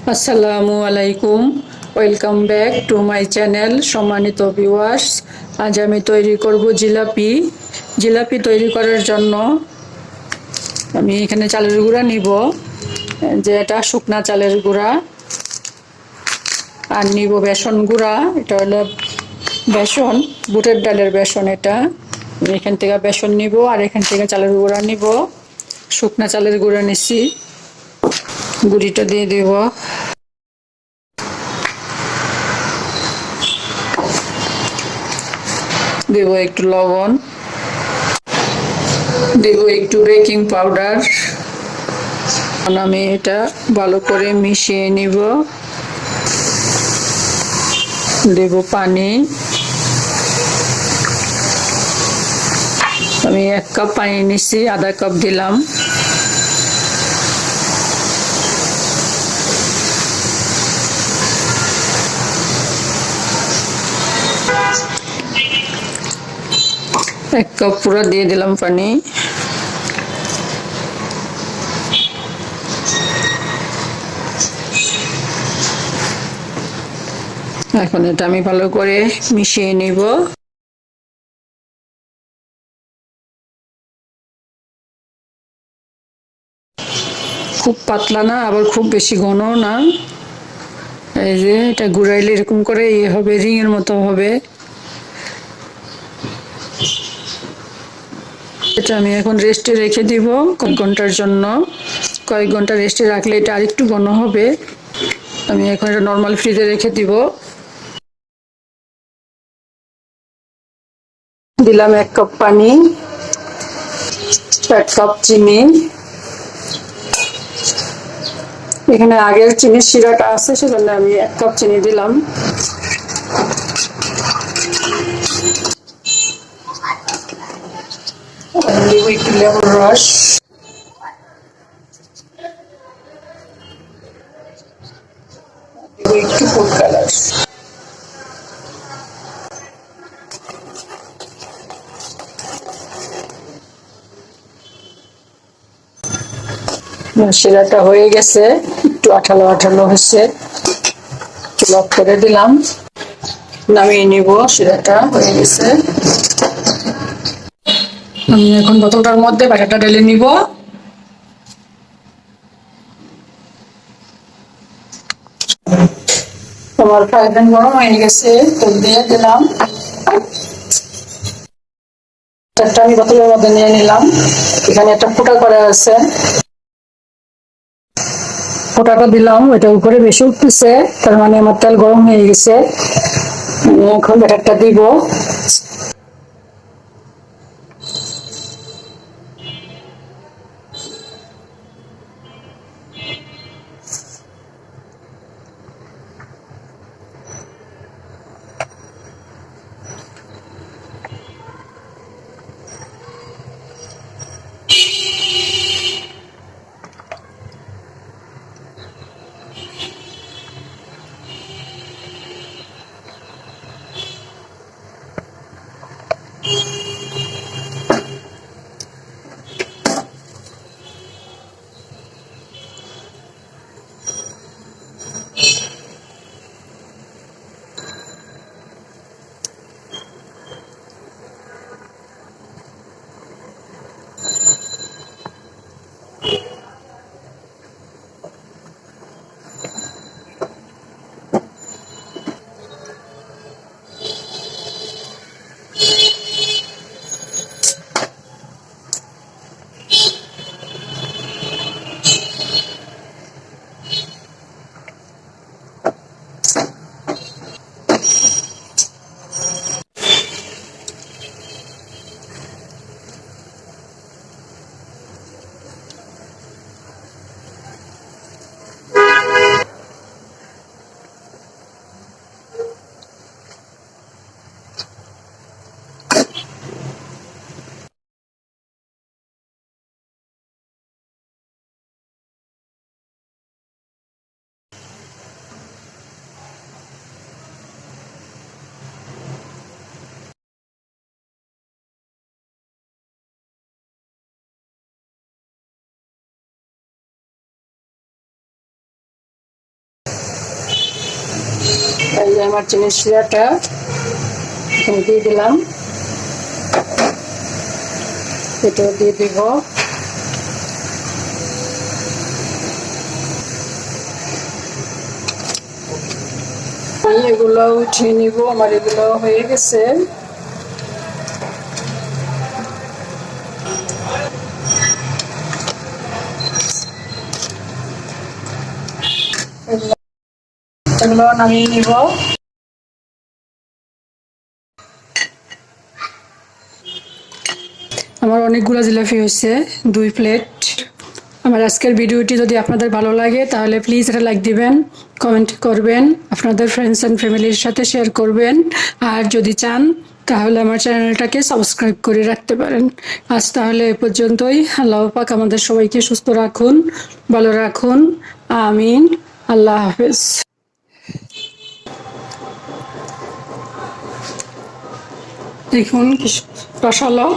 আসসালামু আলাইকুম। Welcome back to my channel. সম্মানিত ভিউয়ার্স, আজ আমি তৈরি করব জিলাপি। জিলাপি তৈরি করার জন্য আমি এখানে চালের গুঁড়া নিব, যে এটা শুকনা চালের গুঁড়া। আর নিব বেসন গুঁড়া, এটা হলো বেসন, বুটের ডালের বেসন। এটা আমি এখান থেকে বেসন নিব, আর এখান থেকে চালের গুঁড়া নিব। শুকনা চালের গুঁড়া নিছি, গুঁড়িটা দিয়ে দেব। দেব একটু লবণ, দেব একটু বেকিং পাউডার। আমি এটা ভালো করে মিশিয়ে নিব। দেব পানি, আমি 1 কাপ পানি নিচ্ছি, আধা কাপ দিলাম। এক কাপ পুরো দিয়ে দিলাম পানি। এখন এটা আমি ভালো করে মিশিয়ে নিব। খুব পাতলা না, আবার খুব বেশি ঘনও না। এই যে এটা ঘুরাইলে এরকম করে হবে, রিং এর মতো হবে। এটা আমি এখন রেস্টে রেখে দিব কয়েক ঘন্টার জন্য। কয়েক ঘন্টা রেস্টে রাখলে এটা আরেকটু ঘন হবে। আমি এখন এটা নর্মাল ফ্রিজে রেখে দিব। দিলাম 1 কাপ পানি, 1 কাপ চিনি। এখানে আগের চিনির শিরাটা আছে, সেজন্য আমি 1 কাপ চিনি দিলাম। দিব একটু লেবুর রস, দিব একটু ফুড কালার। শিরাটা হয়ে গেছে, একটু আঠালো আঠালো হয়েছে। লক করে দিলাম, নামিয়ে নিব। শিরাটা হয়ে গেছে। আমি এখন বোতলটার মধ্যে ব্যাটারটা ঢেলে নিব। আমার ফ্রাই প্যান গরম হয়ে গেছে, তেল দিয়ে দিলাম। একটা আমি বোতলের মধ্যে নিয়ে নিলাম। এখানে একটা ফুটা করা আছে, ফোটাটা দিলাম। এটা উপরে বেশি উঠতেছে, তার মানে আমার তেল গরম হয়ে গেছে। এখন ব্যাটারটা দিব। আমার চিনির শিরাটা এখানে দিয়ে দিলাম, এটাও দিয়ে দিব। আমি এগুলো উঠিয়ে নিব, আমার এগুলো হয়ে গেছে। এগুলো নামিয়ে নিব। আমার অনেকগুলো জিলাপি হয়েছে, 2 প্লেট। আমার আজকের ভিডিওটি যদি আপনাদের ভালো লাগে তাহলে প্লিজ একটা লাইক দিবেন, কমেন্ট করবেন, আপনাদের ফ্রেন্ডস অ্যান্ড ফ্যামিলির সাথে শেয়ার করবেন। আর যদি চান তাহলে আমার চ্যানেলটাকে সাবস্ক্রাইব করে রাখতে পারেন। আজ তাহলে এ পর্যন্তই। আল্লাহ পাক আমাদের সবাইকে সুস্থ রাখুন, ভালো রাখুন, আমিন। আল্লাহ হাফেজ। দেখুন কি রসালো।